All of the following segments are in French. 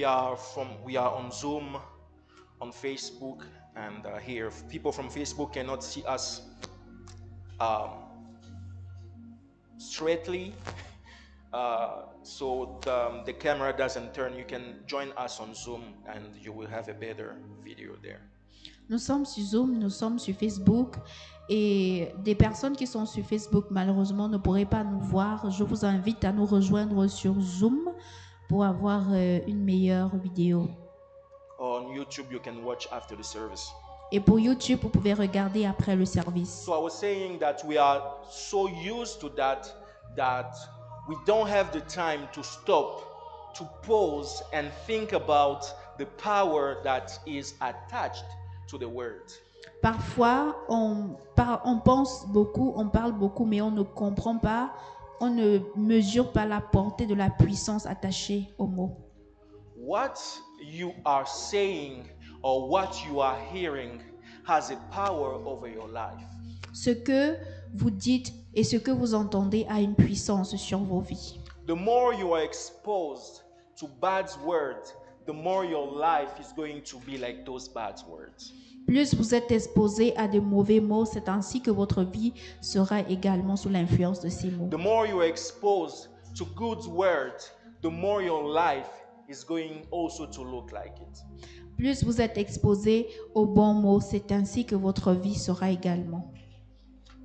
We are on Zoom, on Facebook, and here people from Facebook cannot see us um, straightly. So the camera doesn't turn. You can join us on Zoom, and you will have a better video there. Nous sommes sur Zoom, nous sommes sur Facebook et des personnes qui sont sur Facebook malheureusement ne pourraient pas nous voir. Je vous invite à nous rejoindre sur Zoom pour avoir une meilleure vidéo. On YouTube, you can watch after the service. Et pour YouTube, vous pouvez regarder après le service. So I was saying that we are so used to that we don't have the time to stop, to pause and think about the power that is attached to the word. Parfois, on pense beaucoup, on parle beaucoup, mais on ne comprend pas, on ne mesure pas la portée de la puissance attachée aux mots. What you are saying or what you are hearing has a power over your life. Ce que vous dites et ce que vous entendez a une puissance sur vos vies. The more you are exposed to bad words, the more your life is going to be like those bad words. Plus vous êtes exposé à de mauvais mots, c'est ainsi que votre vie sera également sous l'influence de ces mots. The more you are exposed to good words, the more your life is going also to look like it. Plus vous êtes exposé aux bons mots, c'est ainsi que votre vie sera également.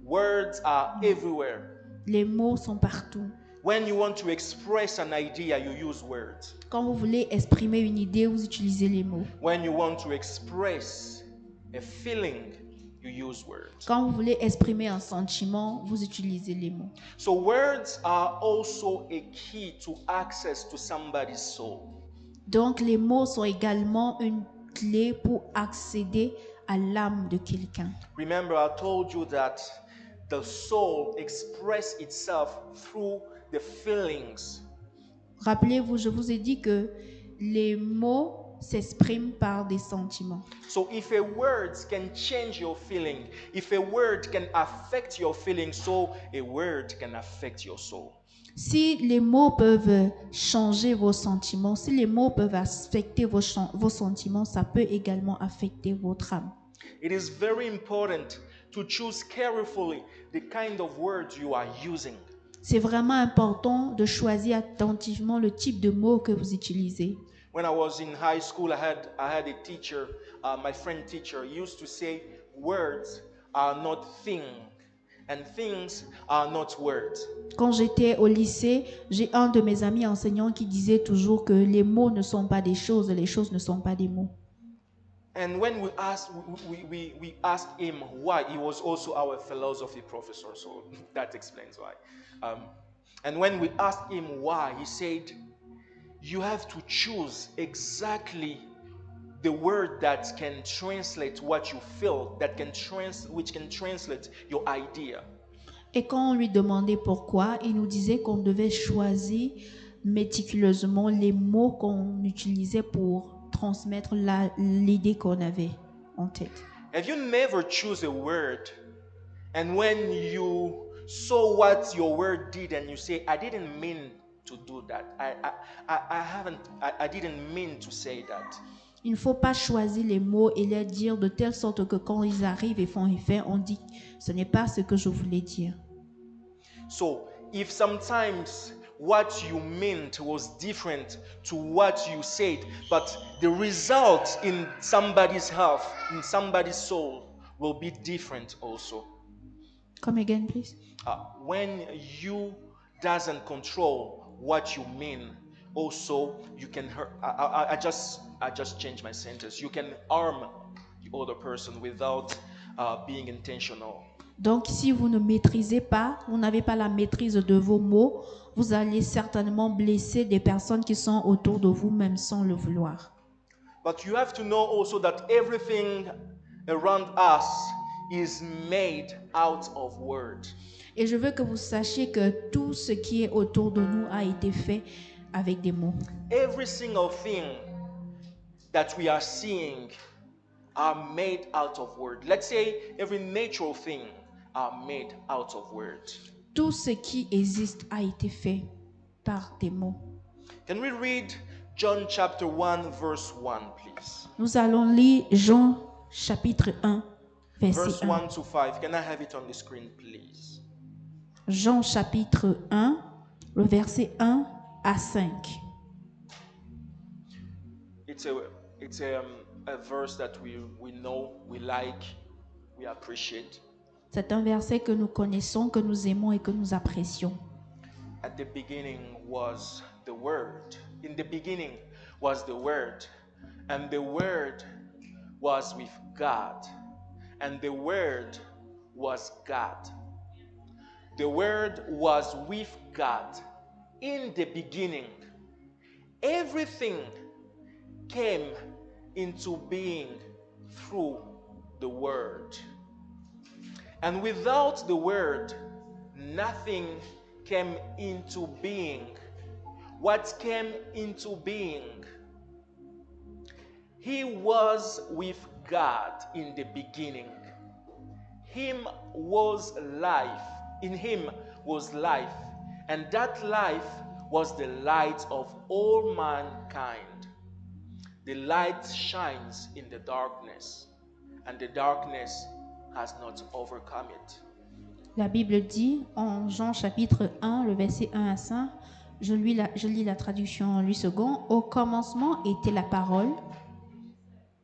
Words are everywhere. Les mots sont partout. When you want to express an idea, you use words. Quand vous voulez exprimer une idée, vous utilisez les mots. When you want to express a feeling, you use words. Quand vous voulez exprimer un sentiment, vous utilisez les mots. So words are also a key to access to somebody's soul. Donc les mots sont également une clé pour accéder à l'âme de quelqu'un. Remember, I told you that the soul expresses itself through the feelings. Rappelez-vous, je vous ai dit que les mots s'expriment par des sentiments. So if a word can change your feeling, if a word can affect your feeling, so a word can affect your soul. Si les mots peuvent changer vos sentiments, si les mots peuvent affecter vos sentiments, ça peut également affecter votre âme. It is very important to choose carefully the kind of words you are using. C'est vraiment important de choisir attentivement le type de mots que vous utilisez. When I was in high school, I had a teacher, my friend teacher, used to say, words are not things, and things are not words. Quand j'étais au lycée, j'ai un de mes amis enseignants qui disait toujours que les mots ne sont pas des choses, les choses ne sont pas des mots. And when we asked him why, he was also our philosophy professor, so that explains why. And when we asked him why, he said, you have to choose exactly the word that can translate what you feel, which can translate your idea. Et quand on lui demandait pourquoi, il nous disait qu'on devait choisir méticuleusement les mots qu'on utilisait pour transmettre l'idée qu'on avait en tête. Have you never choose a word and when you saw what your word did and you say, I didn't mean to do that. I didn't mean to say that. Il ne faut pas choisir les mots et les dire de telle sorte que quand ils arrivent et font effet, on dit ce n'est pas ce que je voulais dire. So, if sometimes what you meant was different to what you said, but the result in somebody's health, in somebody's soul, will be different also. Come again, please. When you doesn't control what you mean, also you can hurt. I just changed my sentence. You can harm the other person without being intentional. Donc, si vous ne maîtrisez pas, vous n'avez pas la maîtrise de vos mots, vous allez certainement blesser des personnes qui sont autour de vous, même sans le vouloir. But you have to know also that everything around us is made out of words. Et je veux que vous sachiez que tout ce qui est autour de nous a été fait avec des mots. Every single thing that we are seeing are made out of words. Let's say every natural thing are made out of words. Tout ce qui existe a été fait par des mots. Can we read John chapter 1 verse 1, please. Nous allons lire Jean chapitre 1, verset Verse 1. 1 to 5. Can I have it on the screen, please? Jean chapitre 1, le verset 1 à 5. It's a verse that we know, we like, we appreciate. C'est un verset que nous connaissons, que nous aimons et que nous apprécions. At the beginning was the Word. In the beginning was the Word. And the Word was with God. And the Word was God. The Word was with God. In the beginning, everything came into being through the Word. And without the Word, nothing came into being. What came into being? He was with God in the beginning. Him was life. In him was life. And that life was the light of all mankind. The light shines in the darkness, and the darkness has not overcome it. La Bible dit en Jean chapitre 1, le verset 1 à 5, je lis la traduction en 8 secondes. Au commencement était la parole,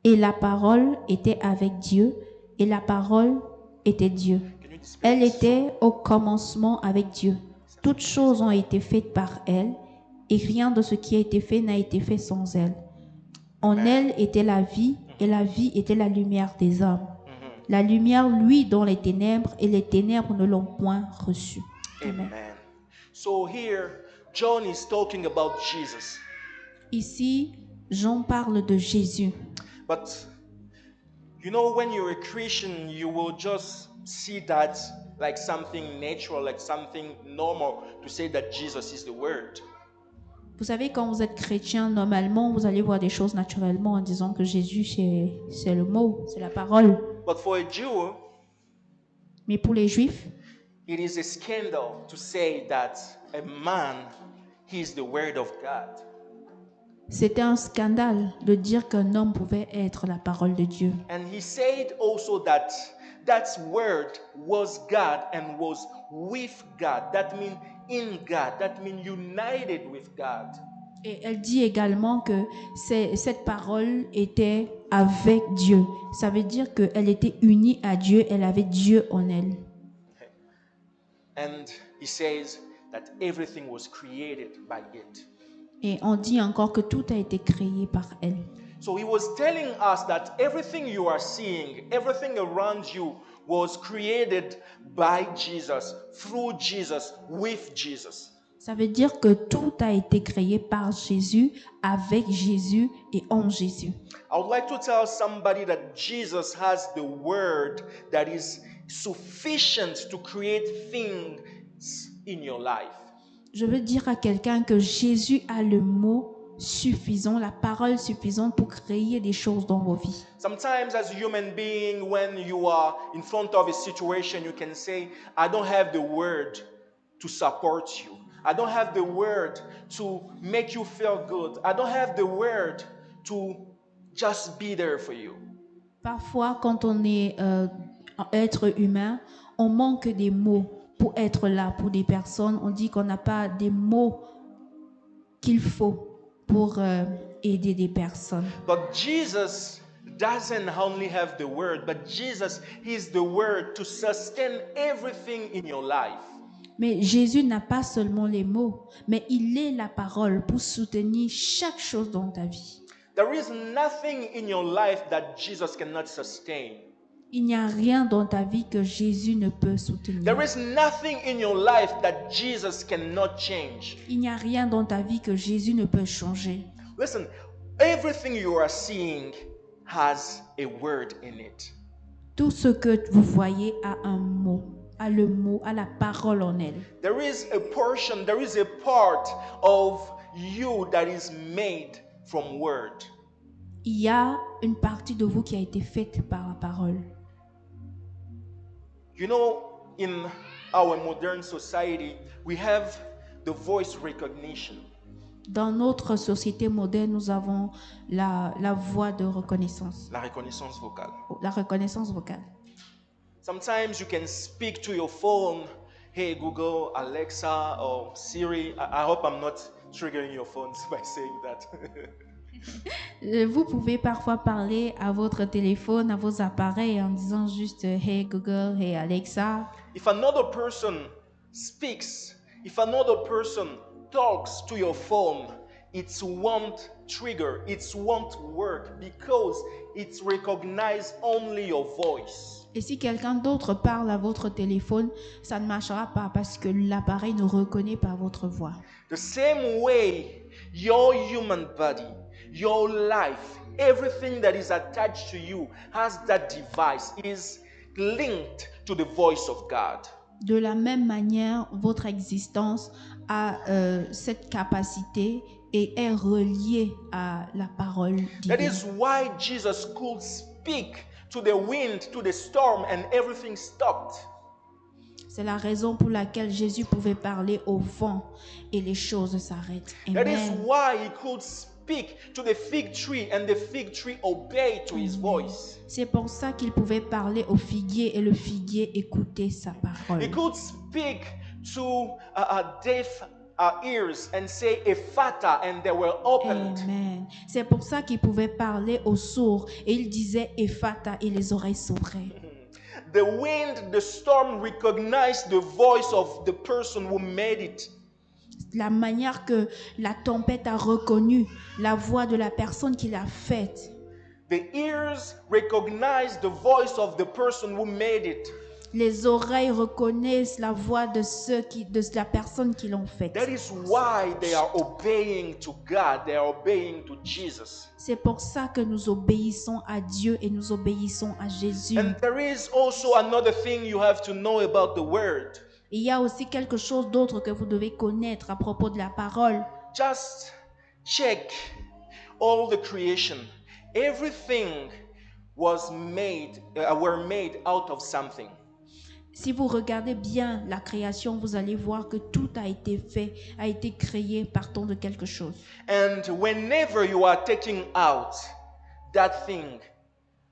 et la parole était avec Dieu, et la parole était Dieu. Can you display Elle this? était au commencement avec Dieu. Toutes choses ont été faites par elle, et rien de ce qui a été fait n'a été fait sans elle. En elle était la vie, et la vie était la lumière des hommes. La lumière, lui, dans les ténèbres, et les ténèbres ne l'ont point reçue. Amen. Amen. So here, John is talking about Jesus. Ici, Jean parle de Jésus. But you know, when you're a Christian, you will just see that like something natural, like something normal to say that Jesus is the Word. Vous savez, quand vous êtes chrétien, normalement, vous allez voir des choses naturellement en disant que Jésus, c'est le mot, c'est la parole. But for a Jew, Mais pour les Juifs, it is a scandal to say that a man, he is the Word of God. c'était un scandale de dire qu'un homme pouvait être la parole de Dieu. And he said also that that Word was God and was with God. That means in God. That means united with God. Et elle dit également que cette parole était avec Dieu. Ça veut dire qu'elle était unie à Dieu, elle avait Dieu en elle. And he says that everything was created by it. Et on dit encore que tout a été créé par elle. So he was telling us that everything you are seeing, everything around you was created by Jesus, through Jesus, with Jesus. Ça veut dire que tout a été créé par Jésus, avec Jésus et en Jésus. I would like to tell somebody that Jesus has the word that is sufficient to create things in your life. Je veux dire à quelqu'un que Jésus a le mot suffisant, la parole suffisante pour créer des choses dans vos vies. Sometimes as a human being, when you are in front of a situation, you can say, I don't have the word to support you. I don't have the word to make you feel good. I don't have the word to just be there for you. Parfois, quand on est être humain, on manque des mots pour être là pour des personnes. On dit qu'on n'a pas des mots qu'il faut pour aider des personnes. But Jesus doesn't only have the word, but Jesus is the word to sustain everything in your life. Mais Jésus n'a pas seulement les mots, mais il est la parole pour soutenir chaque chose dans ta vie. There is nothing in your life that Jesus cannot sustain. Il n'y a rien dans ta vie que Jésus ne peut soutenir. There is nothing in your life that Jesus cannot change. Il n'y a rien dans ta vie que Jésus ne peut changer. Listen, everything you are seeing has a word in it. Tout ce que vous voyez a un mot, a le mot, a la parole en elle. There is a portion, there is a part of you that is made from word. Il y a une partie de vous qui a été faite par la parole. You know, in our modern society, we have the voice recognition. Dans notre société moderne, nous avons la voix de reconnaissance, la reconnaissance vocale. la reconnaissance vocale. Sometimes you can speak to your phone, hey Google, Alexa, or Siri. I hope I'm not triggering your phones by saying that. Vous pouvez parfois parler à votre téléphone, à vos appareils en disant juste Hey Google, Hey Alexa. If another person speaks, if another person talks to your phone, it won't trigger, it won't work because it recognizes only your voice. Et si quelqu'un d'autre parle à votre téléphone, ça ne marchera pas parce que l'appareil ne reconnaît pas votre voix. The same way, your human body, your life, everything that is attached to you has that device, is linked to the voice of God. De la même manière, votre existence a cette capacité et est reliée à la parole That divine. is why Jesus could speak to the wind, to the storm, and everything stopped. C'est la raison pour laquelle Jésus pouvait parler au vent et les choses s'arrêtent. That is Amen. why he could speak to the fig tree and the fig tree obeyed to his voice. C'est pour ça qu'il pouvait parler au figuier et le figuier écoutait sa parole. He could speak to deaf ears and say Ephata, and they were opened. Amen. C'est pour ça qu'il pouvait parler aux sourds et il disait Ephata et les oreilles s'ouvraient. The wind, the storm recognized the voice of the person who made it. La manière que la tempête a reconnu la voix de la personne qui l'a faite. The ears recognized the voice of the person who made it. Les oreilles reconnaissent la voix de la personne qui l'ont faite. That is why they are obeying to God. They are obeying to Jesus. C'est pour ça que nous obéissons à Dieu et nous obéissons à Jésus. And there is also another thing you have to know about the word. Il y a aussi quelque chose d'autre que vous devez connaître à propos de la parole. Just check all the creation. Everything were made out of something. Si vous regardez bien la création, vous allez voir que tout a été fait, a été créé partant de quelque chose. And whenever you are taking out that thing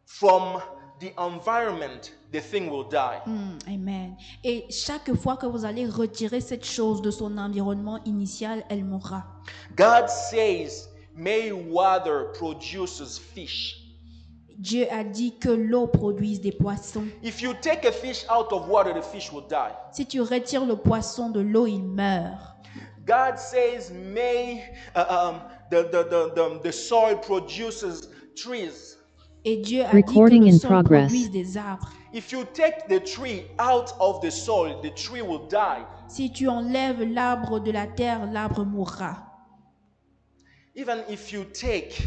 from the environment, the thing will die. Amen. Et chaque fois que vous allez retirer cette chose de son environnement initial, elle mourra. God says, may water produces fish. Dieu a dit que l'eau produise des poissons. If you take a fish out of water, the fish will die. Si tu retires le poisson de l'eau, il meurt. God says, may the soil produces trees. Et Dieu a Recording dit que in le sol progress. produise des arbres. If you take the tree out of the soil, the tree will die. Si tu enlèves l'arbre de la terre, l'arbre mourra. Even if you take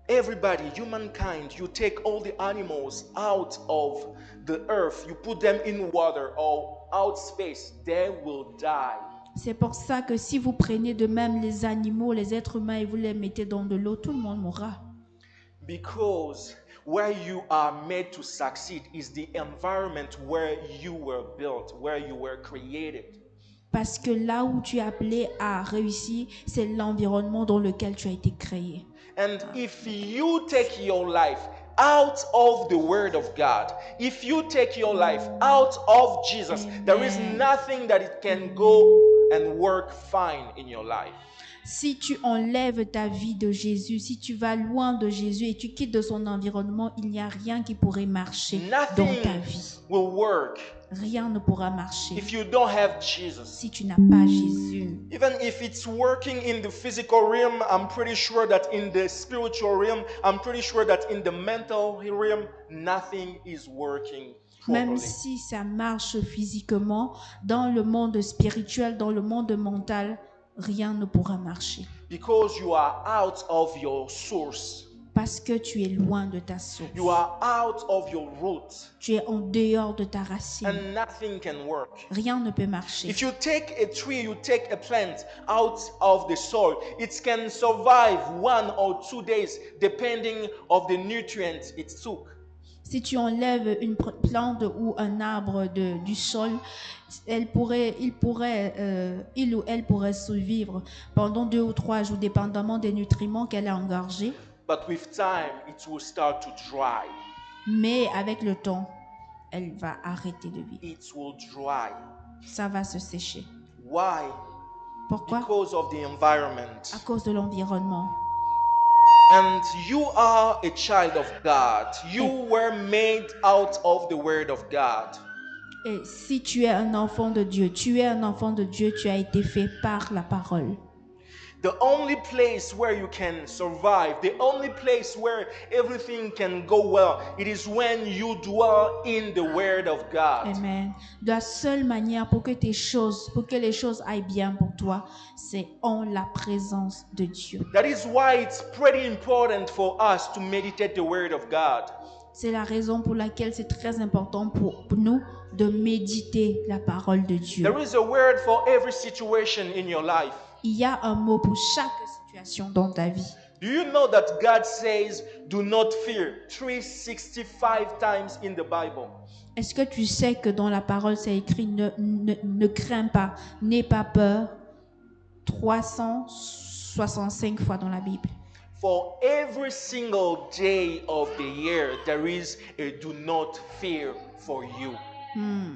everybody, humankind, you take all the animals out of the earth, you put them in water or out space, they will die. C'est pour ça que si vous prenez de même les animaux, les êtres humains et vous les mettez dans de l'eau, tout le monde mourra. Because where you are made to succeed is the environment where you were built, where you were created. Parce que là où tu es appelé à réussir, c'est l'environnement dans lequel tu as été créé. And if you take your life out of the word of God, if you take your life out of Jesus, there is nothing that it can go and work fine in your life. Si tu enlèves ta vie de Jésus, si tu vas loin de Jésus et tu quittes de son environnement, il n'y a rien qui pourrait marcher dans ta Nothing vie. will work Rien ne pourra marcher if you don't have Jesus. si tu n'as pas Jésus. Even if it's working in the physical realm, I'm pretty sure that in the spiritual realm, I'm pretty sure that in the mental realm, nothing is working Même properly. si ça marche physiquement, dans le monde spirituel, dans le monde mental, rien ne pourra marcher. Because you are out of your source. Parce que tu es loin de ta source. You are out of your root. Tu es en dehors de ta racine. And nothing can work. Rien ne peut marcher. If you take a tree, you take a plant out of the soil, it can survive 1 or 2 days depending of the nutrients it took. Si tu enlèves une plante ou un arbre du sol, il ou elle pourrait survivre pendant 2 ou 3 jours, dépendamment des nutriments qu'elle a engorgés. But with time, it will start to dry. Mais avec le temps, elle va arrêter de vivre. It will dry. Ça va se sécher. Why? Pourquoi? Because of the environment. À cause de l'environnement. And you are a child of God. You were made out of the Word of God. Et si tu es un enfant de Dieu, tu es un enfant de Dieu, tu as été fait par la parole. The only place where you can survive, the only place where everything can go well, it is when you dwell in the Word of God. Amen. La seule manière pour que les choses aillent bien pour toi, c'est en la présence de Dieu. That is why it's pretty important for us to meditate the Word of God. C'est la raison pour laquelle c'est très important pour nous de méditer la parole de Dieu. There is a word for every situation in your life. Il y a un mot pour chaque situation dans ta vie. Do you know that God says, do not fear, 365 times in the Bible? Est-ce que tu sais que dans la parole, c'est écrit ne crains pas, n'aie pas peur, 365 fois dans la Bible. For every single day of the year, there is a do not fear for you.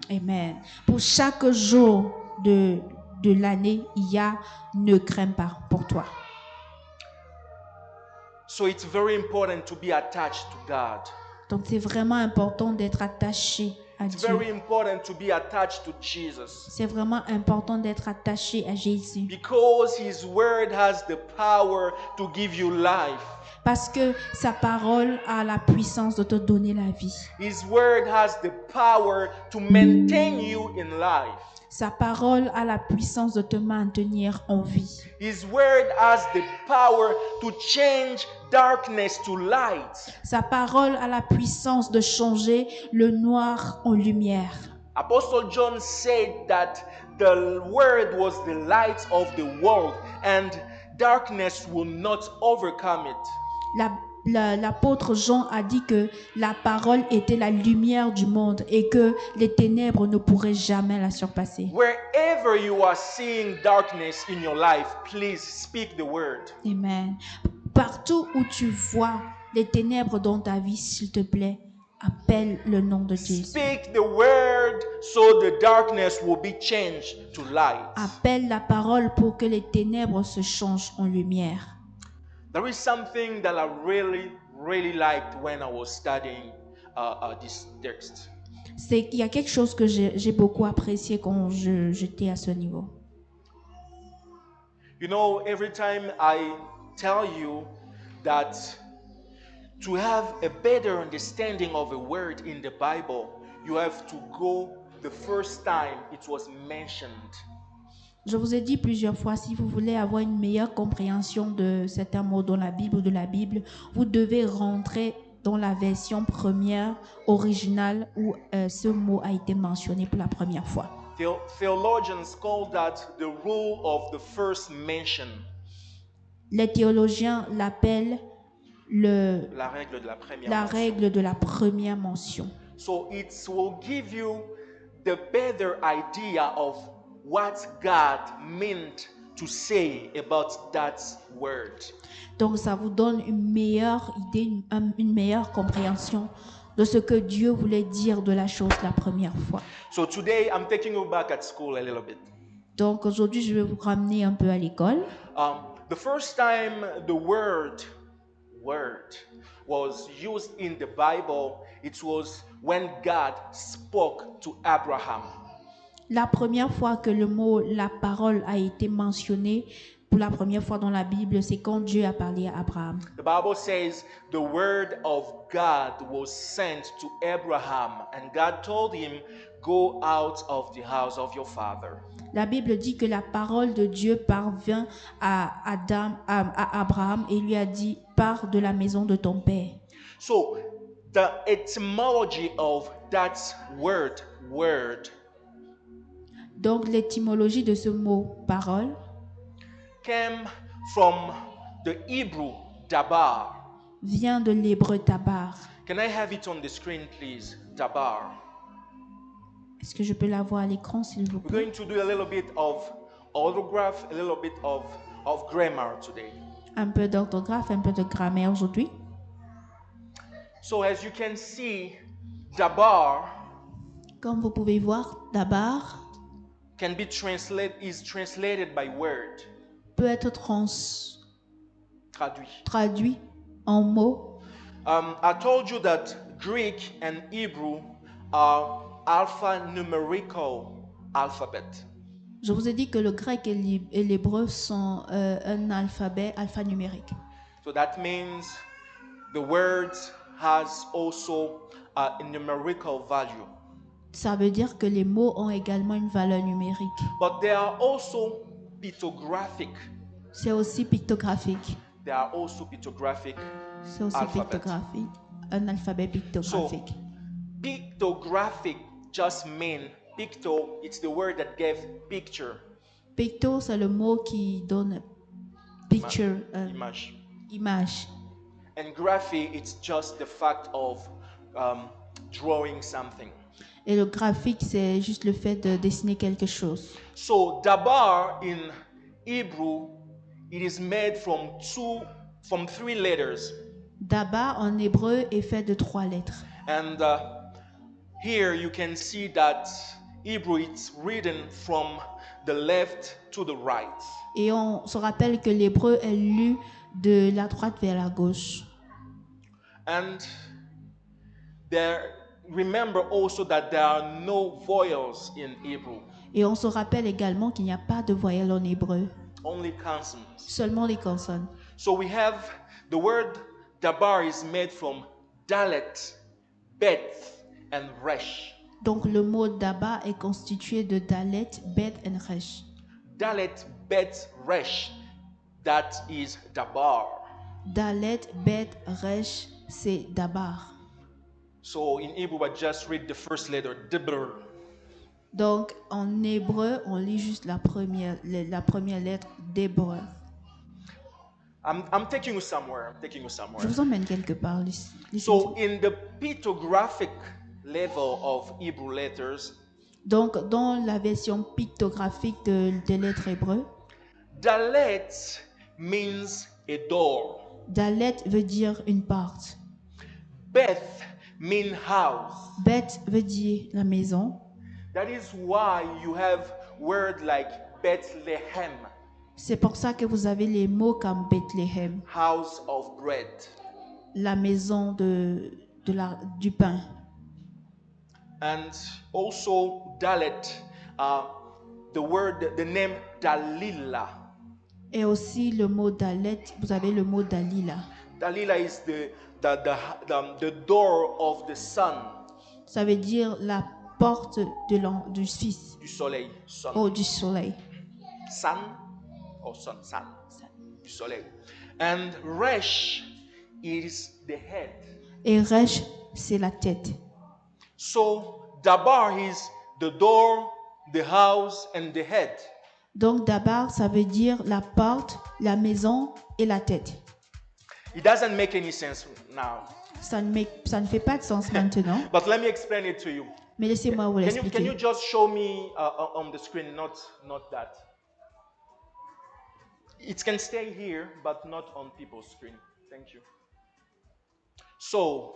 Amen. Pour chaque jour de l'année, il y a ne crains pas pour toi. So it's very important to be attached to God. Donc c'est vraiment important d'être attaché à It's Dieu. very important to be attached to Jesus. C'est vraiment important d'être attaché à Jésus. Because His Word has the power to give you life. Parce que sa parole a la puissance de te donner la vie. His Word has the power to maintain you in life. Sa parole a la puissance de te maintenir en vie. His Word has the power to change darkness to light. Sa parole a la puissance de changer le noir en lumière. Apostle John said that the Word was the light of the world and darkness will not overcome it. L'apôtre Jean a dit que la parole était la lumière du monde et que les ténèbres ne pourraient jamais la surpasser. Wherever you are seeing darkness in your life, please speak the word. Amen. Partout où tu vois les ténèbres dans ta vie, s'il te plaît, appelle le nom de Jésus. Speak the word so the darkness will be changed to light. Appelle la parole pour que les ténèbres se changent en lumière. There is something that I really liked when I was studying this text. Il y a quelque chose que j'ai beaucoup apprécié quand j'étais à ce niveau. You know, every time I tell you that to have a better understanding of a word in the Bible, you have to go the first time it was mentioned. Je vous ai dit plusieurs fois, si vous voulez avoir une meilleure compréhension de certains mots dans la Bible ou de la Bible, vous devez rentrer dans la version première, originale, où ce mot a été mentionné pour la première fois. Theologians call that the rule of the first mention. Les théologiens l'appellent La règle de la première mention. Règle de la première mention. So it will give you the better idea of what God meant to say about that word. Donc ça vous donne une meilleure idée, une meilleure compréhension de ce que Dieu voulait dire de la chose la première fois. So today I'm taking you back at school a little bit. Donc aujourd'hui je vais vous ramener un peu à l'école. The first time the word was used in the Bible, it was when God spoke to Abraham. La première fois que le mot, la parole a été mentionné pour la première fois dans la Bible, c'est quand Dieu a parlé à Abraham. The Bible says the word of God was sent to Abraham and God told him, go out of the house of your father. La Bible dit que la parole de Dieu parvint à Abraham et lui a dit, pars de la maison de ton père. So the etymology of that word Donc l'étymologie de ce mot parole came from the Hebrew dabar. vient de l'hébreu tabar. Can I have it on the screen, please? Dabar. Est-ce que je peux l'avoir à l'écran, s'il vous We're plaît? going to do a little bit of orthograph, a little bit of grammar today. Un peu d'orthographe, un peu de grammaire aujourd'hui. So as you can see, Dabar Comme vous pouvez voir, tabar is translated by word, peut être traduit. traduit en mots. I told you that Greek and Hebrew are alphanumerical alphabet. Je vous ai dit que le grec et l'hébreu sont un alphabet alphanumérique. So that means the words has also a numerical value. Ça veut dire que les mots ont également une valeur numérique. But they are also pictographic. C'est aussi pictographique. They are also pictographic. C'est aussi Alphabet. pictographique. Un alphabet pictographique. Pictographic just mean picto, it's the word that gave picture. Picto, c'est le mot qui donne picture, Image. image. And graphy, it's just the fact of drawing something. Et le graphique, c'est juste le fait de dessiner quelque chose. So dabar in Hebrew, it is made from three letters. Daba en hébreu est fait de 3 lettres. And here you can see that Hebrew it's written from the left to the right. Et on se rappelle que l'hébreu est lu de la droite vers la gauche. And remember also that there are no vowels in Hebrew, Et on se rappelle également qu'il n'y a pas de voyelle en hébreu, only consonants. seulement les consonnes. So we have the word dabar is made from dalet, bet, and resh. Donc le mot daba est constitué de dalet, bet et resh. Dalet, bet, resh, that is dabar. Dalet, bet, resh, c'est dabar. So in Hebrew, I just read the first letter, dibr. Donc en hébreu, on lit juste la première lettre d'hébreu. I'm taking you somewhere. Je vous emmène quelque part. So in the pictographic level of Hebrew letters, Donc dans la version pictographique des lettres hébreux, dalet means a door. dalet veut dire une porte. Beth mean house. Bet veut dire la maison. That is why you have word like Bethlehem, C'est pour ça que vous avez les mots comme Bethléem, house of bread. la maison du pain. And also Dalet, the name Dalila. Et aussi le mot Dalet, vous avez le mot Dalila. Dalila is the door of the sun. Ça veut dire la porte du fils. Du soleil. Sun. Oh, du soleil. Sun or sun. Du soleil. And Resh is the head. Et Resh, c'est la tête. So Dabar is the door, the house, and the head. Donc Dabar, ça veut dire la porte, la maison et la tête. It doesn't make any sense now. Ça ne fait pas de sens maintenant, But let me explain it to you. mais laissez-moi vous Can l'expliquer. you just show me on the screen, not that. It can stay here, but not on people's screen. Thank you. So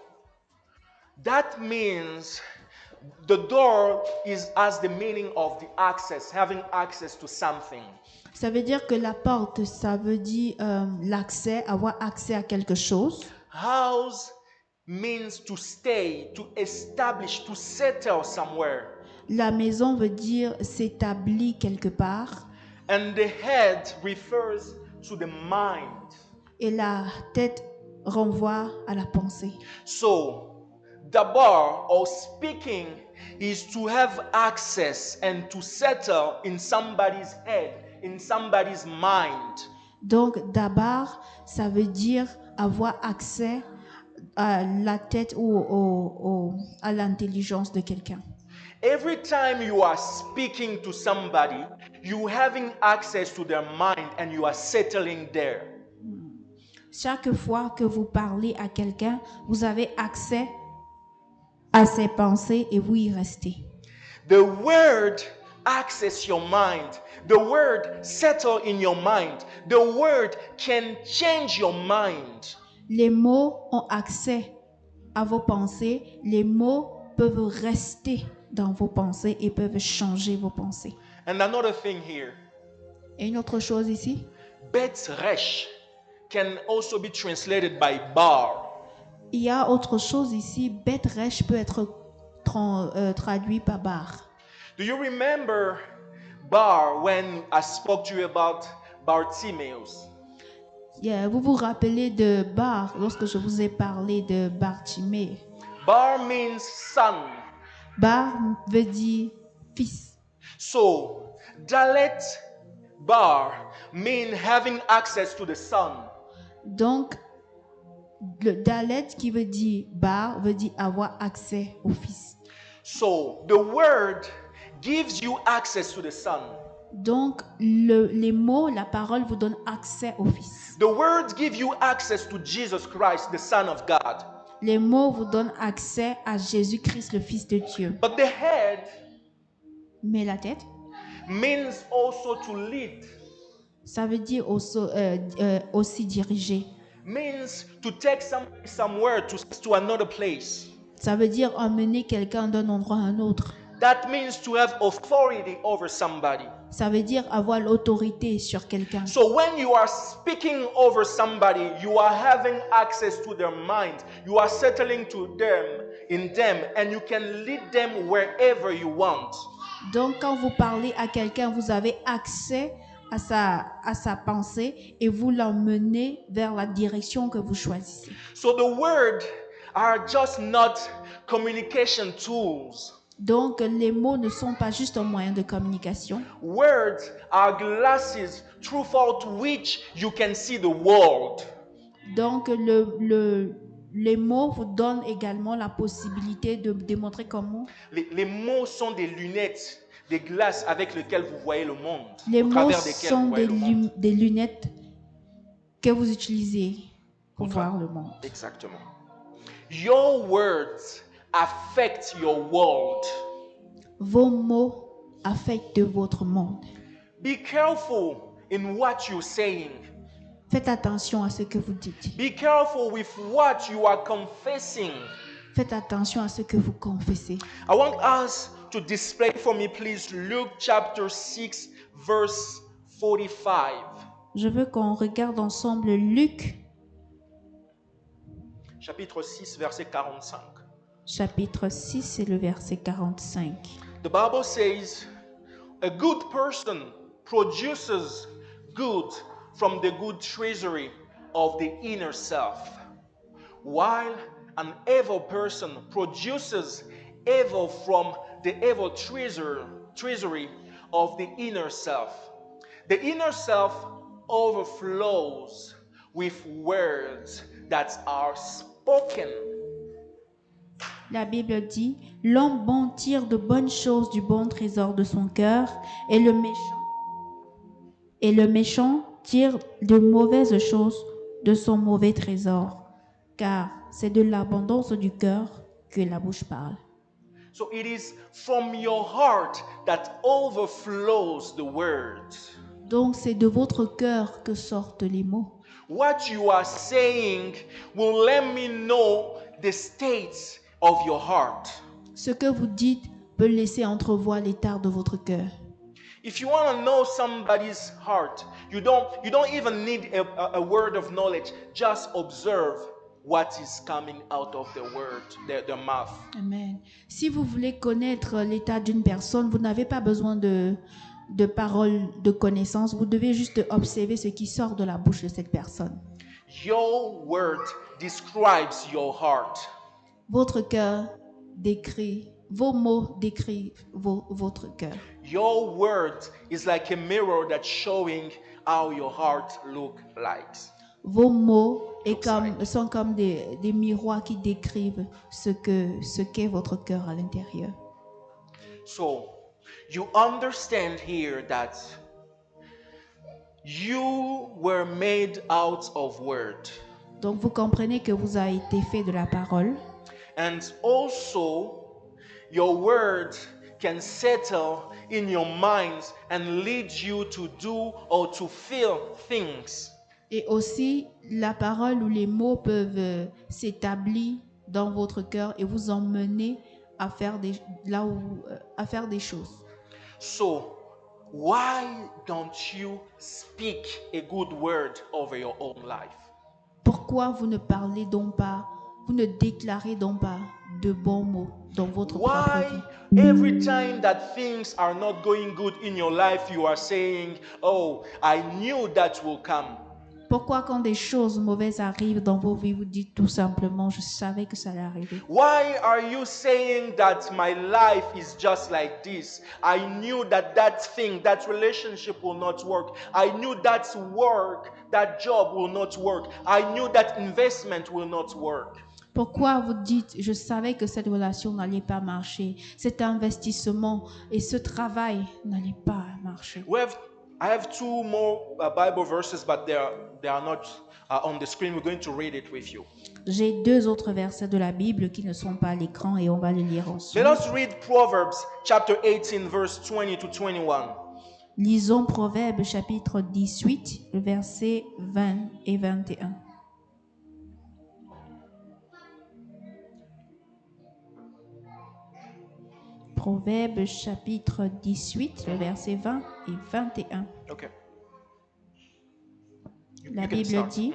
that means the door has the meaning of the access, having access to something. Ça veut dire que la porte, ça veut dire l'accès, avoir accès à quelque chose. House means to stay, to establish, to settle somewhere. La maison veut dire s'établir quelque part. And the head refers to the mind. Et la tête renvoie à la pensée. So, dabar or speaking is to have access and to settle in somebody's head, in somebody's mind. Donc, dabar, ça veut dire avoir accès à la tête ou à l'intelligence de quelqu'un. Every time you are speaking to somebody, you having access to their mind and you are settling there. Chaque fois que vous parlez à quelqu'un, vous avez accès à ses pensées et vous y restez. The word access your mind. The word settle in your mind. The word can change your mind. Les mots ont accès à vos pensées. Les mots peuvent rester dans vos pensées et peuvent changer vos pensées. And another thing here, Et une autre chose ici, Bet Resh can also be translated by bar. il y a autre chose ici. Bet Resh peut être traduit par bar. Do you remember bar when I spoke to you about Bartimaeus? Vous vous rappelez de Bar lorsque je vous ai parlé de Bartimée. Bar means son. Bar veut dire fils. So, Dalet bar mean having access to the son. Donc, le Dalet qui veut dire Bar veut dire avoir accès au fils. So, the word gives you access to the son. Donc, les mots, la parole vous donne accès au fils. The words give you access to Jesus Christ, the Son of God. Les mots vous donnent accès à Jésus-Christ, le Fils de Dieu. But the head Mais la tête, means also to lead, ça veut dire aussi diriger. means to take somewhere to another place. Ça veut dire emmener quelqu'un d'un endroit à un autre. That means to have authority over somebody. Ça veut dire avoir l'autorité sur quelqu'un. So when you are speaking over somebody, you are having access to their mind. You are settling to them in them, and you can lead them wherever you want. Donc, quand vous parlez à quelqu'un, vous avez accès à sa pensée et vous l'emmenez vers la direction que vous choisissez. So the word are just not communication tools. Donc, les mots ne sont pas juste un moyen de communication. Words are glasses through which you can see the world. Donc, les mots vous donnent également la possibilité de démontrer comment. Les mots sont des lunettes, des glaces avec lesquelles vous voyez le monde. Les au mots travers desquelles sont vous voyez le monde. des lunettes que vous utilisez pour voir le monde. Exactement. Your words affect your world. Vos mots affectent votre monde. Be careful in what you're saying. Faites attention à ce que vous dites. Be careful with what you are confessing. Faites attention à ce que vous confessez. I want us to display for me, please, Luke chapter 6, verse 45. Je veux qu'on regarde ensemble Luc, Chapitre 6, verset 45. chapitre 6 et le verset 45. The Bible says, a good person produces good from the good treasury of the inner self, while an evil person produces evil from the evil treasury of the inner self. The inner self overflows with words that are spoken. La Bible dit, l'homme bon tire de bonnes choses du bon trésor de son cœur, et le méchant tire de mauvaises choses de son mauvais trésor, car c'est de l'abondance du cœur que la bouche parle. So it is from your heart that overflows the words. Donc c'est de votre cœur que sortent les mots. What you are saying will let me know the state of your heart. Ce que vous dites peut laisser entrevoir l'état de votre cœur. If you want to know somebody's heart, you don't even need a word of knowledge. Just observe what is coming out of the word, their mouth. Amen. Si vous voulez connaître l'état d'une personne, vous n'avez pas besoin de paroles de connaissance. Vous devez juste observer ce qui sort de la bouche de cette personne. Your word describes your heart. Votre cœur décrit, vos mots décrivent votre cœur. Your word is like a mirror that's showing how your heart look like. Vos mots sont comme des miroirs qui décrivent ce qu'est votre cœur à l'intérieur. So, you understand here that You were made out of word. Donc vous comprenez que vous avez été fait de la parole. And also, your word can settle in your minds and lead you to do or to feel things. Et aussi, la parole ou les mots peuvent s'établir dans votre cœur et vous emmener à faire à faire des choses. So, why don't you speak a good word over your own life? Pourquoi vous ne parlez donc pas, vous ne déclarez donc pas de bons mots dans votre propre Why vie? every time that things are not going good in your life, you are saying, "Oh, I knew that will come." Pourquoi quand des choses mauvaises arrivent dans vos vies, vous dites tout simplement, je savais que ça allait arriver? Why are you saying that my life is just like this? I knew that that thing, that relationship will not work. I knew that work, that job will not work. I knew that investment will not work. Pourquoi vous dites, je savais que cette relation n'allait pas marcher, cet investissement et ce travail n'allaient pas marcher? I have two more Bible verses, but they are not on the screen. We're going to read it with you. J'ai deux autres versets de la Bible qui ne sont pas à l'écran et on va les lire Let ensemble. us read Proverbs chapter 18, verse 20 to 21. Lisons Proverbes chapitre 18, versets 20 et 21. Proverbes chapitre 18, le verset 20 et 21. Okay. La You can Bible start. dit,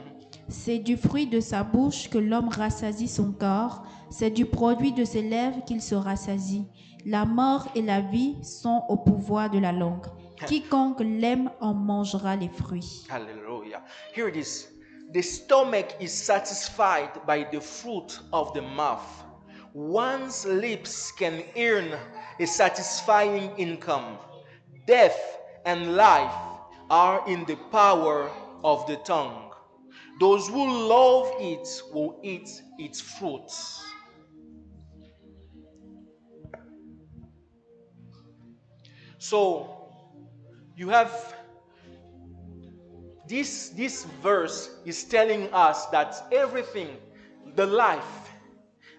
c'est du fruit de sa bouche que l'homme rassasie son corps, c'est du produit de ses lèvres qu'il se rassasie. La mort et la vie sont au pouvoir de la langue. Quiconque l'aime en mangera les fruits. Hallelujah. Here it is. The stomach is satisfied by the fruit of the mouth. One's lips can earn a satisfying income. Death and life are in the power of the tongue. Those who love it will eat its fruits. So, you have this verse is telling us that everything, the life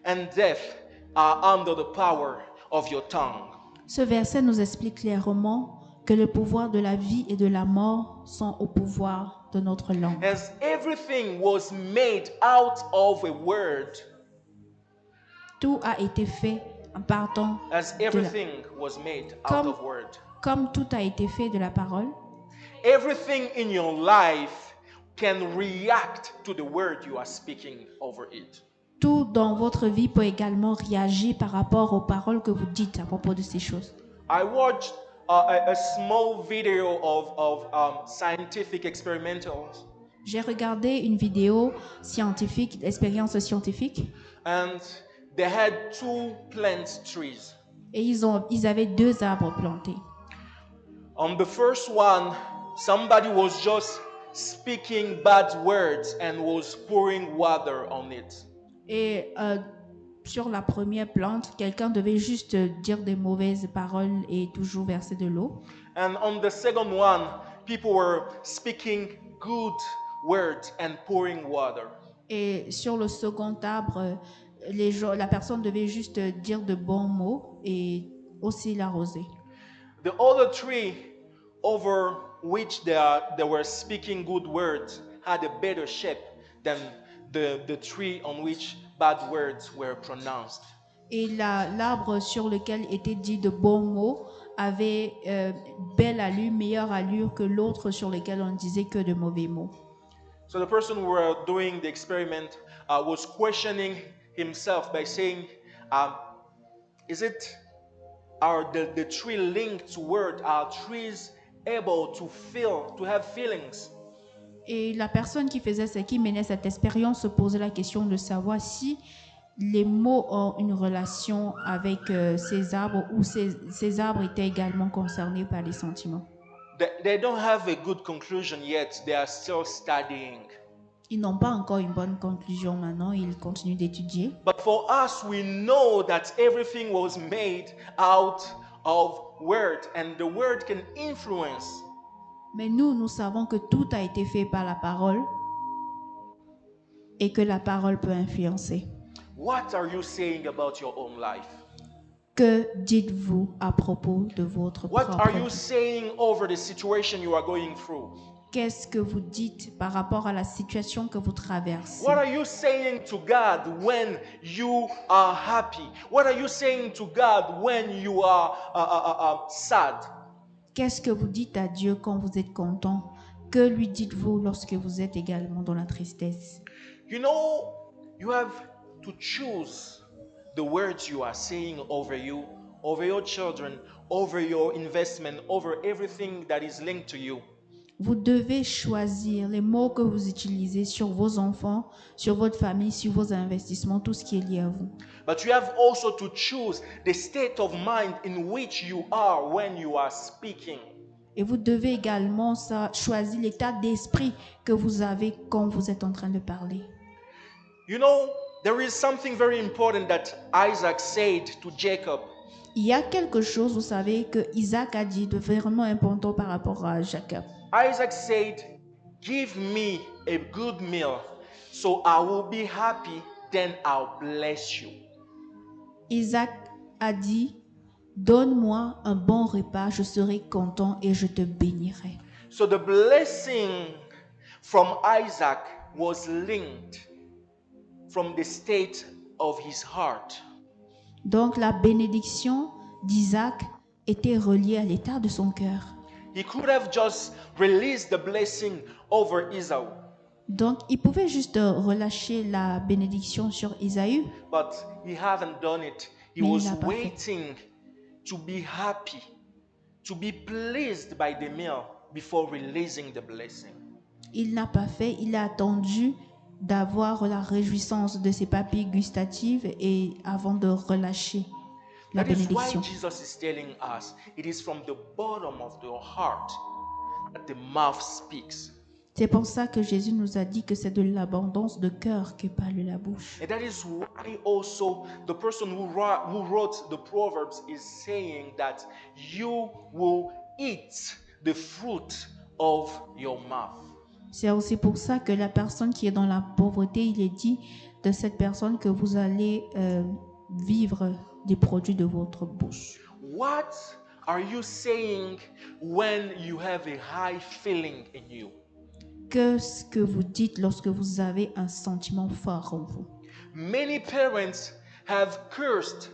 and death, are under the power of your tongue. Ce verset nous explique clairement que le pouvoir de la vie et de la mort sont au pouvoir de notre langue. As everything was made out of a word, Tout a été fait en partant as de la... everything was made out of word, Comme tout a été fait de la parole, everything in your life can react to the word you are speaking over it. tout dans votre vie peut également réagir par rapport aux paroles que vous dites à propos de ces choses. I watched a small video of scientific experimentals, J'ai regardé une vidéo scientifique, d'expérience scientifique, and they had two plant trees. et ils avaient deux arbres plantés. On the first one, somebody was just speaking bad words and was pouring water on it. Et sur la première plante, quelqu'un devait juste dire des mauvaises paroles et toujours verser de l'eau. And on the second one, people were speaking good words and pouring water. Et sur le second arbre, la personne devait juste dire de bons mots et aussi l'arroser. The other tree over which they were speaking good words had a better shape than the tree on which bad words were pronounced. Et l'arbre sur lequel étaient dit de bons mots avait belle allure, meilleure allure que l'autre sur lequel on disait que de mauvais mots. So the person who were doing the experiment was questioning himself by saying, is it the tree linked to word? Are trees able to feel, to have feelings? Et la personne qui menait cette expérience se posait la question de savoir si les mots ont une relation avec ces arbres ou ces arbres étaient également concernés par les sentiments. They don't have a good conclusion yet. They are still studying. Ils n'ont pas encore une bonne conclusion maintenant, ils continuent d'étudier. But for us, we know that everything was made out of word, and the word can influence Mais nous savons que tout a été fait par la parole et que la parole peut influencer. What are you saying about your own life? Que dites-vous à propos de votre What propre are you vie? saying over the situation you are going through? Qu'est-ce que vous dites par rapport à la situation que vous traversez? What are you saying to God when you are happy? What are you saying to God when you are sad? Qu'est-ce que vous dites à Dieu quand vous êtes content? Que lui dites-vous lorsque vous êtes également dans la tristesse? You know, you have to choose the words you are saying over you, over your children, over your investment, over everything that is linked to you. Vous devez choisir les mots que vous utilisez sur vos enfants, sur votre famille, sur vos investissements, tout ce qui est lié à vous. But you have also to choose the state of mind in which you are when you are speaking. Et vous devez également choisir l'état d'esprit que vous avez quand vous êtes en train de parler. You know, there is something very important that Isaac said to Jacob. Il y a quelque chose, vous savez, que Isaac a dit de vraiment important par rapport à Jacob. Isaac said, "Give me a good meal, so I will be happy, then I'll bless you." Isaac a dit, donne-moi un bon repas, je serai content et je te bénirai. So the blessing from Isaac was linked from the state of his heart. Donc la bénédiction d'Isaac était reliée à l'état de son cœur. He could have just released the blessing over Esau, Donc il pouvait juste relâcher la bénédiction sur Isaü, but he hadn't done it. He Mais il was l'a pas fait. waiting to be happy, to be pleased by the meal before releasing the blessing. il n'a pas fait, il a attendu d'avoir la réjouissance de ses papilles gustatives et avant de relâcher la That is why bénédiction. Jesus is telling us it is from the bottom of the heart that the mouth speaks. C'est pour ça que Jésus nous a dit que c'est de l'abondance de cœur que parle la bouche. And that is why also the person who wrote the Proverbs is saying that you will eat the fruit of your mouth. C'est aussi pour ça que la personne qui est dans la pauvreté, il est dit de cette personne que vous allez vivre des produits de votre bouche. What are you saying when you have a high feeling in you? Qu'est-ce que vous dites lorsque vous avez un sentiment fort en vous? Many parents have cursed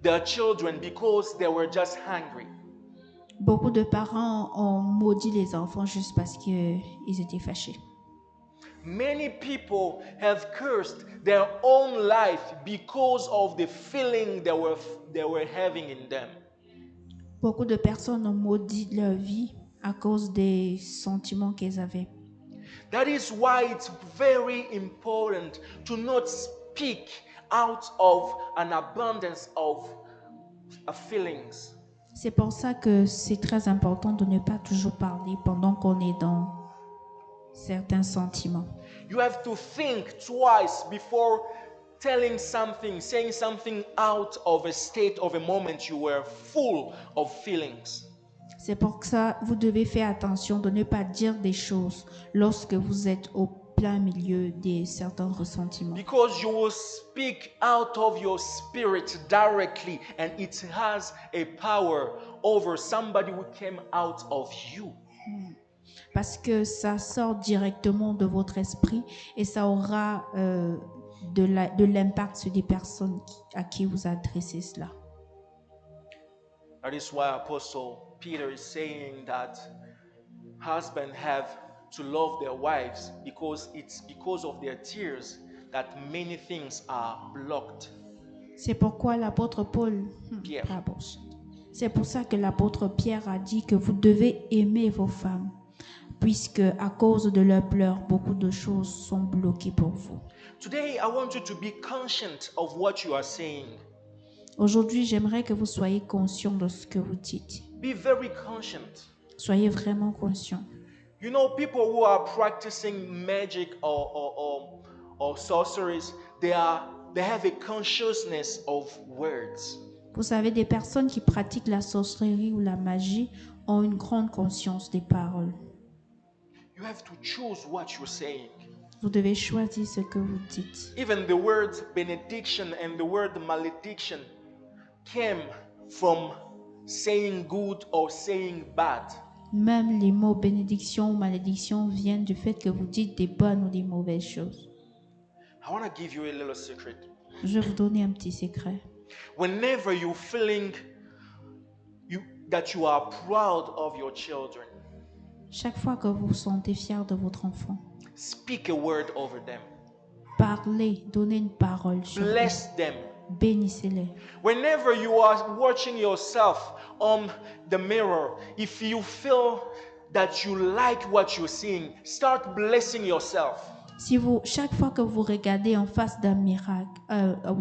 their children because they were just hungry. Beaucoup de parents ont maudit les enfants juste parce qu'ils étaient fâchés. Many people have cursed their own life because of the feeling they were having in them. Beaucoup de personnes ont maudit leur vie à cause des sentiments qu'elles avaient. That is why it's very important to not speak out of an abundance of feelings. C'est pour ça que c'est très important de ne pas toujours parler pendant qu'on est dans certains sentiments. You have to think twice before telling something, saying something out of a state of a moment you were full of feelings. C'est pour ça que vous devez faire attention de ne pas dire des choses lorsque vous êtes au plein milieu de certains ressentiments. Because you will speak out of your spirit directly, and it has a power over somebody who came out of you. Parce que ça sort directement de votre esprit et ça aura de l'impact sur des personnes à qui vous adressez cela. That is why Apostle Peter is saying that husbands have to love their wives because it's because of their tears that many things are blocked. C'est pourquoi l'apôtre Paul, Pierre. pardon. C'est pour ça que l'apôtre Pierre a dit que vous devez aimer vos femmes, puisque à cause de leurs pleurs, beaucoup de choses sont bloquées pour vous. Today, I want you to be conscious of what you are saying. Aujourd'hui, j'aimerais que vous soyez conscient de ce que vous dites. Be very conscious. Soyez vraiment conscient. You know, people who are practicing magic or sorceries, they have a consciousness of words. Vous savez, des personnes qui pratiquent la sorcellerie ou la magie ont une grande conscience des paroles. You have to choose what you're saying. Vous devez choisir ce que vous dites. Even the words benediction and the word malediction came from saying good or saying bad. Même les mots bénédiction ou malédiction viennent du fait que vous dites des bonnes ou des mauvaises choses. I want to give you a little secret. Je vais vous donner un petit secret. Whenever you're feeling that you are proud of your children, Chaque fois que vous vous sentez fier de votre enfant, speak a word over them. parlez, donnez une parole sur eux. Bless them. Bénissez-les. Whenever you are watching yourself on the mirror, if you feel that you like what you're seeing, start blessing yourself. Chaque fois que vous regardez en face d'un miracle,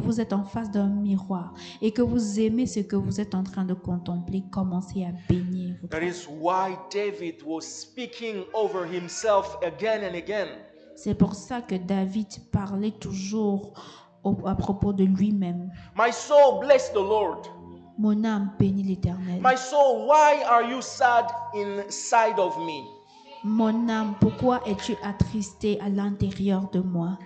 vous êtes en face d'un miroir et que vous aimez ce que vous êtes en train de contempler, commencez à bénir votre That is why David was speaking over himself again and again. C'est pour ça que David parlait toujours à propos de lui-même. My soul, bless the Lord. Mon âme bénit l'Éternel. My soul, why are you sad inside of me? Mon âme, pourquoi es-tu attristé à l'intérieur de moi?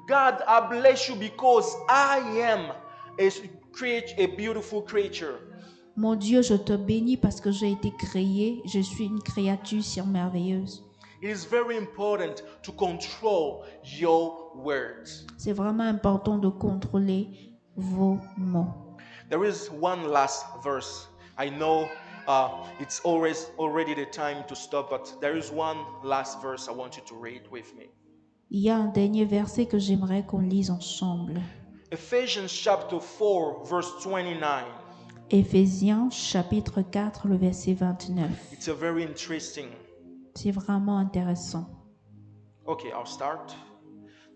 God, I bless you because I am a beautiful creature. Mon Dieu, je te bénis parce que j'ai été créé. Je suis une créature si merveilleuse. It is very important to control your words. C'est vraiment important de contrôler vos mots. There is one last verse. I know it's already the time to stop, but there is one last verse I want you to read with me. Il y a un dernier verset que j'aimerais qu'on lise ensemble. Ephesians chapter 4, verse 29. Éphésiens chapitre 4, le verset 29. It's a very interesting. C'est vraiment intéressant. Okay, I'll start.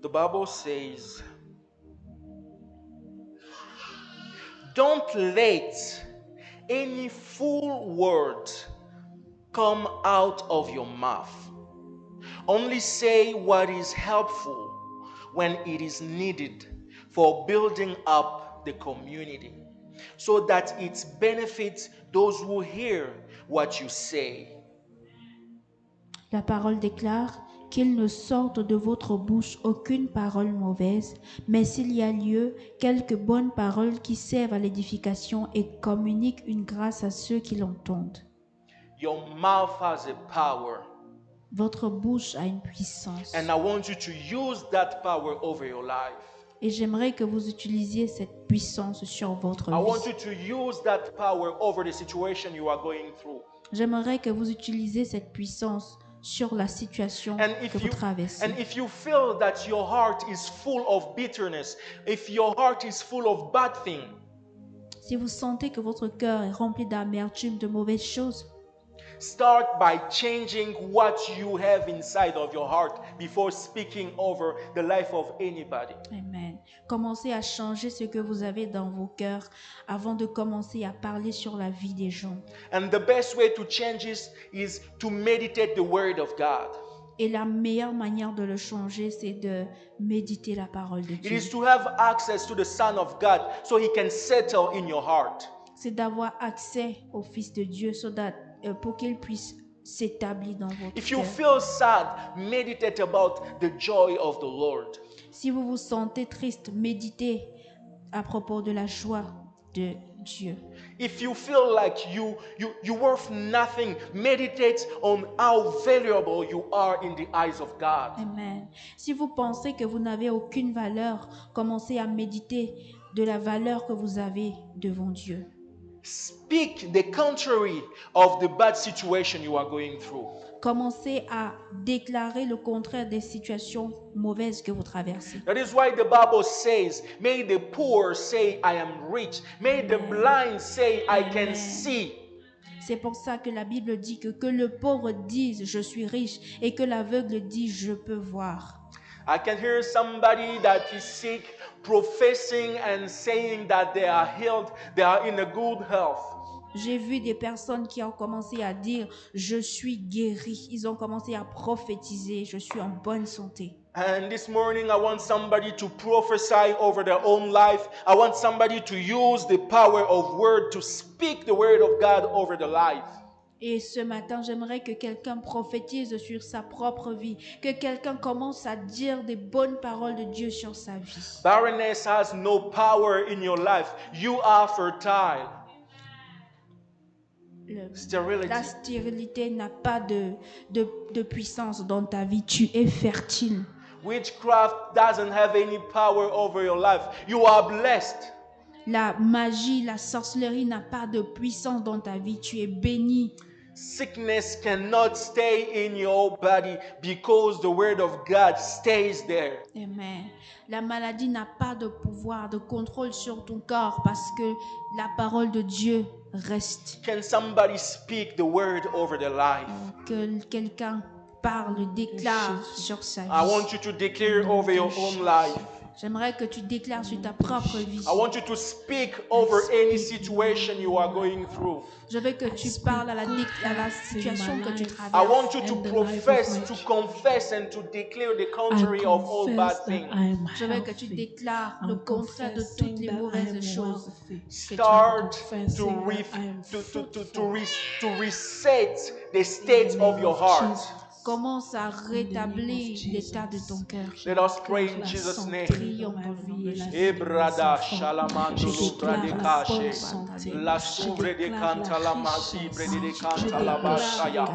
The Bible says, don't let any fool word come out of your mouth. Only say what is helpful when it is needed for building up the community, so that it benefits those who hear what you say. La parole déclare qu'il ne sorte de votre bouche aucune parole mauvaise, mais s'il y a lieu, quelques bonnes paroles qui servent à l'édification et communiquent une grâce à ceux qui l'entendent. Your mouth has a power. Votre bouche a une puissance. And I want you to use that power over your life. Et j'aimerais que vous utilisiez cette puissance sur votre I want vie. you to use that power over the situation you are going through. J'aimerais que vous utilisiez cette puissance sur la situation que vous traversez. And if you feel that your heart is full of bitterness, if your heart is full of bad things, si vous sentez que votre cœur est rempli d'amertume, de mauvaises choses, start by changing what you have inside of your heart before speaking over the life of anybody. Amen. Commencez à changer ce que vous avez dans vos cœurs avant de commencer à parler sur la vie des gens. And the best way to change this is to meditate the word of God. Et la meilleure manière de le changer, c'est de méditer la parole de It Dieu. is to have access to the Son of God so he can settle in your heart. C'est d'avoir accès au Fils de Dieu pour qu'il puisse s'établir dans votre If you cœur. feel sad, meditate about the joy of the Lord. Si vous vous sentez triste, méditez à propos de la joie de Dieu. If you feel like you're worth nothing, meditate on how valuable you are in the eyes of God. Amen. Si vous pensez que vous n'avez aucune valeur, commencez à méditer de la valeur que vous avez devant Dieu. Speak the contrary of the bad situation you are going through. Commencez à déclarer le contraire des situations mauvaises que vous traversez. That is why the Bible says, may the poor say, I am rich. May the blind say, I can see. C'est pour ça que la Bible dit que le pauvre dise, je suis riche, et que l'aveugle dit, je peux voir. I can hear somebody that is sick professing and saying that they are healed, they are in a good health. J'ai vu des personnes qui ont commencé à dire, je suis guéri. Ils ont commencé à prophétiser, je suis en bonne santé. And this morning, I want somebody to prophesy over their own life. I want somebody to use the power of word to speak the word of God over their life. Et ce matin, j'aimerais que quelqu'un prophétise sur sa propre vie, que quelqu'un commence à dire des bonnes paroles de Dieu sur sa vie. Barrenness has no power in your life. You are fertile. Sterility. La stérilité n'a pas de puissance dans ta vie. Tu es fertile. Witchcraft doesn't have any power over your life. You are blessed. La magie, la sorcellerie n'a pas de puissance dans ta vie. Tu es béni. Sickness cannot stay in your body because the word of God stays there. Amen. La maladie n'a pas de pouvoir, de contrôle sur ton corps parce que la parole de Dieu reste. Can somebody speak the word over their life? Que quelqu'un parle, déclare sur sa vie. I want you to declare over your own life. J'aimerais que tu déclares sur ta propre vie. I want you to speak over any situation you are going through. Je veux que tu parles à la situation que tu I traverses. want you to profess, to confess, and to declare the contrary of all bad things. Je veux que tu déclares le contraire de toutes les mauvaises choses. Start to reset the state of your heart. Commence à rétablir l'état de ton cœur. Let us pray in Jesus' name. Prions dans le nom de Jésus. Ebrada shalamando bradekashe la suvre de canta la masibre de canta la bashaya.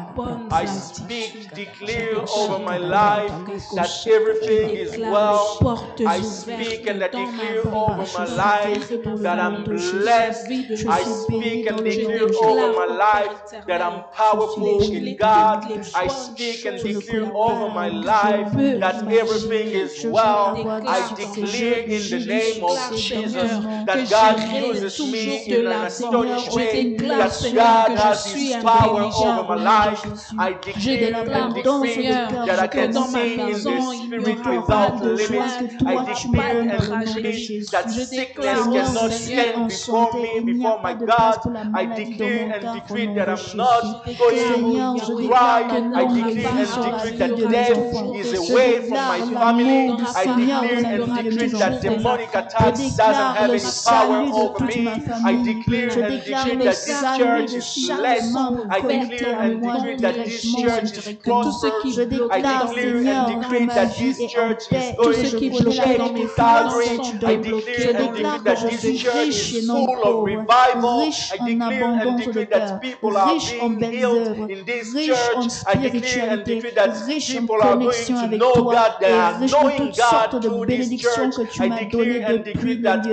I speak, declare over my life that everything is well. I speak and I declare over my life that I'm blessed. I speak and declare over my life that I'm powerful in God. I speak and declare over my life that everything is well. I declare in the name of Jesus that God uses me in an astonishing way, that God has His power over my life. I declare and decree that I can sing in the Spirit without limits. I declare and decree that sickness cannot stand before me, before my God. I declare and decree that I'm not going to cry. I declare and decree that death is away from my family. I declare and decree that demonic attacks doesn't have any power over me. I declare and decree that this church is blessed. I declare and decree that this church is prosperous. I declare and decree that this church is going to change Calvary. I declare and decree that this church is full of revival. I declare and decree that people are being healed in this church. I declare and decree that people are going to know God. They are knowing God through this church. I declare and decree that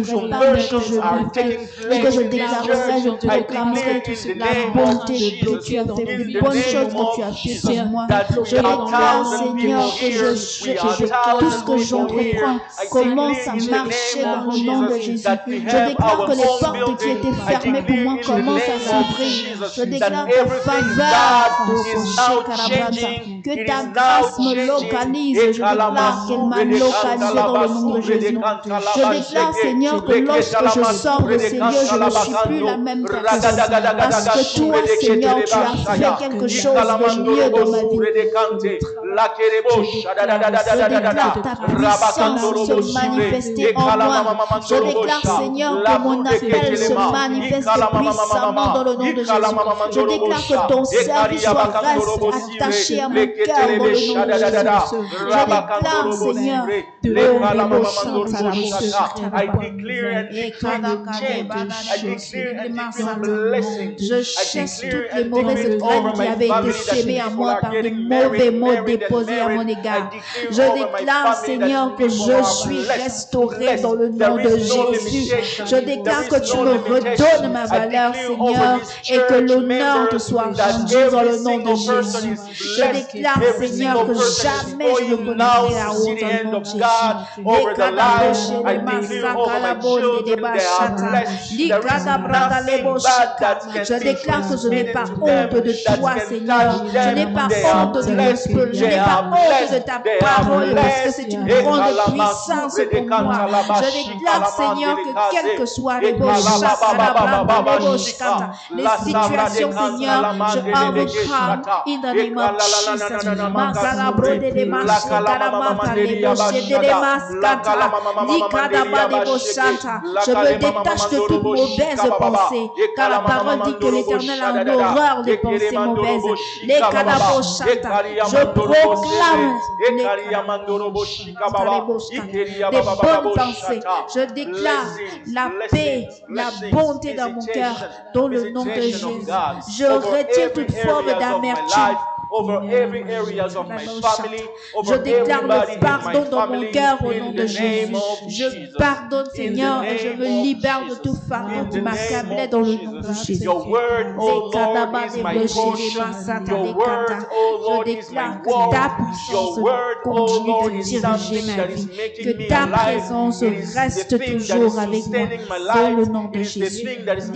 conversions are taking place in this church. I declare in the name of Jesus, in the name of Jesus, that we are thousand people here. We are thousand people here. I Commence à declare in marcher the dans le name nom of de Jesus Jésus. that we Je have déclare our que les own portes qui étaient building. I fermées pour moi declare in the commencent à name of s'ouvrir. Jesus Je that déclare ta everything faveur God is now changing. que It ta is now grâce me changing. localise. Je déclare qu'elle m'a localisé dans le nom de Jésus. Je déclare, Seigneur, que lorsque je sors de ces lieux, je ne suis plus la même personne. Parce que toi, Seigneur, tu as fait quelque chose de mieux dans ma vie. Je déclare ta puissance se manifester en moi. Je déclare, Seigneur, que mon appel se manifeste puissamment dans le nom de Jésus. Je déclare que ton service reste attaché à mon cœur dans le nom de Jésus. Je déclare, Seigneur, je chasse toutes les mauvaises graines qui avaient été sémées à moi par des mauvais mots déposés à mon égard. Je déclare, Seigneur, que je suis restauré dans le nom de Jésus. Je déclare que tu me redonnes ma valeur, Seigneur, et que l'honneur te soit rendu dans le nom de Jésus. Je déclare, Seigneur, que jamais je ne connaîtrai la honte dans le nom de Jésus. Je déclare que je n'ai pas honte de toi, Seigneur. Je n'ai pas honte de mon projet. n'est pas honte de ta parole parce que c'est une grande puissance pour moi. Je déclare, Seigneur, que quel que soit les situations, Seigneur, je overcome in the name of Jesus. Je me détache de toute mauvaise pensée, car la parole dit que l'Éternel a en horreur des pensées mauvaises. Je proclame des bonnes pensées. Je déclare la paix, la bonté dans mon cœur, dans le nom de Jésus. Je retire toute forme d'amertume. Je déclare le pardon dans mon cœur au nom de Jésus. Je pardonne, Seigneur, et je me libère de tout fardeau qui m'accablait dans le nom de Jésus. Je déclare que ta puissance continue de diriger ma vie, que ta présence reste toujours avec moi dans le nom de Jésus. Je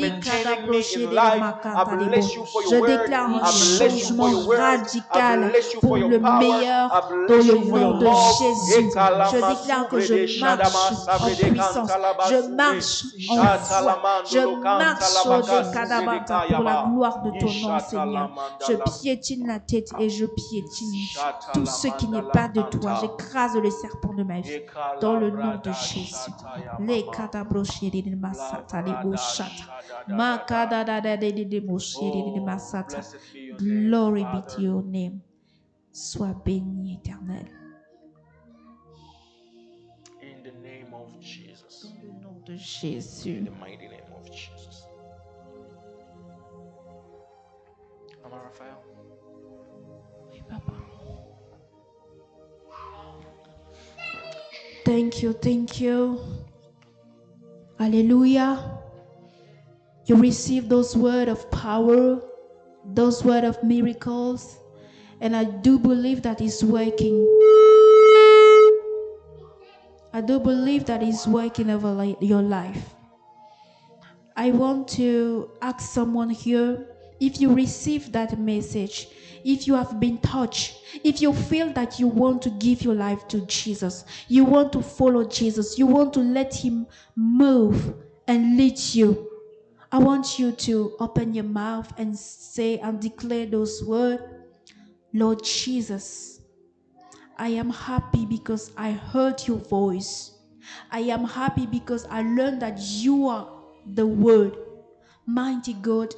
déclare un changement radical pour le meilleur dans le nom de Jésus. Je déclare que je marche en puissance, je marche en foi, je marche pour la gloire de ton nom, Seigneur. Je piétine la tête et je piétine tout ce qui n'est pas de toi. J'écrase le serpent de ma vie dans le nom de Jésus. Les Glory be to your name. Sois béni, Éternel. In the name of Jesus. Dans le nom de Jésus. In the mighty name of Jesus. Maman Raphaël. Oui, Papa. Thank you, thank you. Hallelujah. You receive those words of power, those words of miracles, and I do believe that it's working. I do believe that it's working over your life. I want to ask someone here, if you receive that message, if you have been touched, if you feel that you want to give your life to Jesus, you want to follow Jesus, you want to let him move and lead you, I want you to open your mouth and say and declare those words. Lord Jesus, I am happy because I heard your voice. I am happy because I learned that you are the word. Mighty God,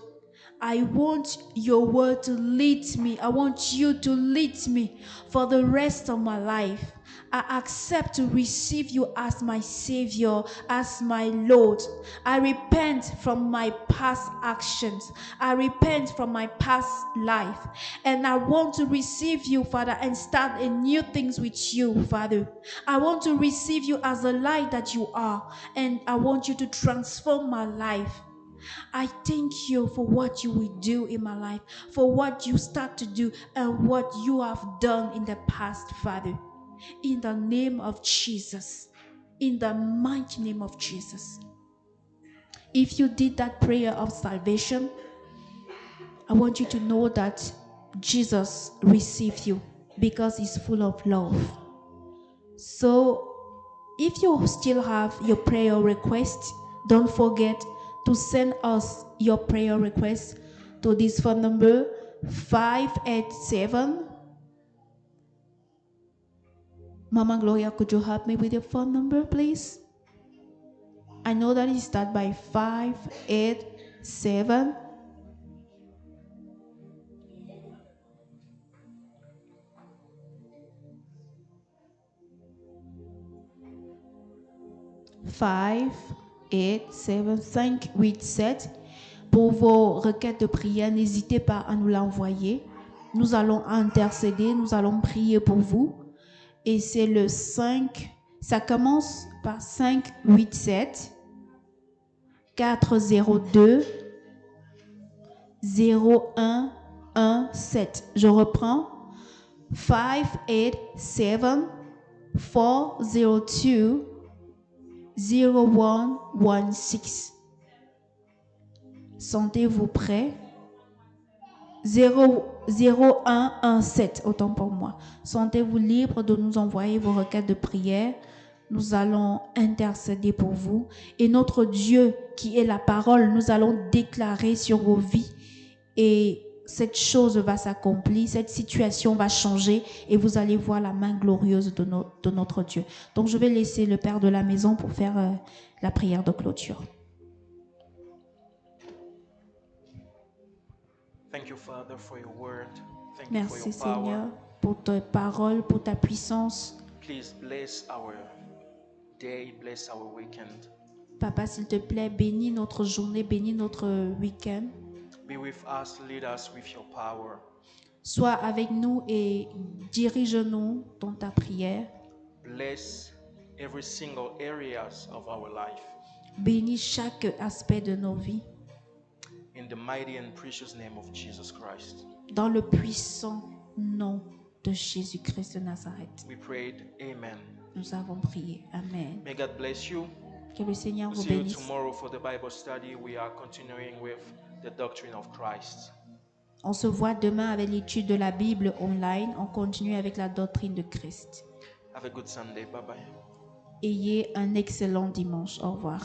I want your word to lead me. I want you to lead me for the rest of my life. I accept to receive you as my Savior, as my Lord. I repent from my past actions. I repent from my past life. And I want to receive you, Father, and start a new things with you, Father. I want to receive you as the light that you are. And I want you to transform my life. I thank you for what you will do in my life, for what you start to do and what you have done in the past, Father. In the name of Jesus, in the mighty name of Jesus. If you did that prayer of salvation, I want you to know that Jesus received you because he's full of love. So if you still have your prayer request, don't forget to send us your prayer request to this phone number 587. Mama Gloria, could you help me with your phone number, please? I know that it starts by 587. Pour vos requêtes de prière, n'hésitez pas à nous l'envoyer. Nous allons intercéder, nous allons prier pour vous. Et c'est le 5, ça commence par 587 402 0117. Je reprends. 587 402 0116. Sentez-vous prêts? 0117, autant pour moi. Sentez-vous libre de nous envoyer vos requêtes de prière. Nous allons intercéder pour vous. Et notre Dieu, qui est la parole, nous allons déclarer sur vos vies. Et cette chose va s'accomplir, cette situation va changer et vous allez voir la main glorieuse de notre Dieu. Donc je vais laisser le père de la maison pour faire la prière de clôture. Thank you, Father, for your word. Thank you for Merci your power. Seigneur pour tes paroles, pour ta puissance. Please bless our day, bless our weekend. Papa, s'il te plaît, bénis notre journée, bénis notre week-end. Be with us, lead us with your power. Sois avec nous et dirige-nous dans ta prière. Bless every single areas of our life. Bénis chaque aspect de nos vies. In the mighty and precious name of Jesus Christ. Dans le puissant nom de Jésus-Christ de Nazareth. We prayed, amen. Nous avons prié. Amen. May God bless you. Que le Seigneur We'll vous see you bénisse. tomorrow for the Bible study. We are continuing with the doctrine of Christ. On se voit demain avec l'étude de la Bible online. On continue avec la doctrine de Christ. Have a good Sunday. Bye-bye. Ayez un excellent dimanche. Au revoir.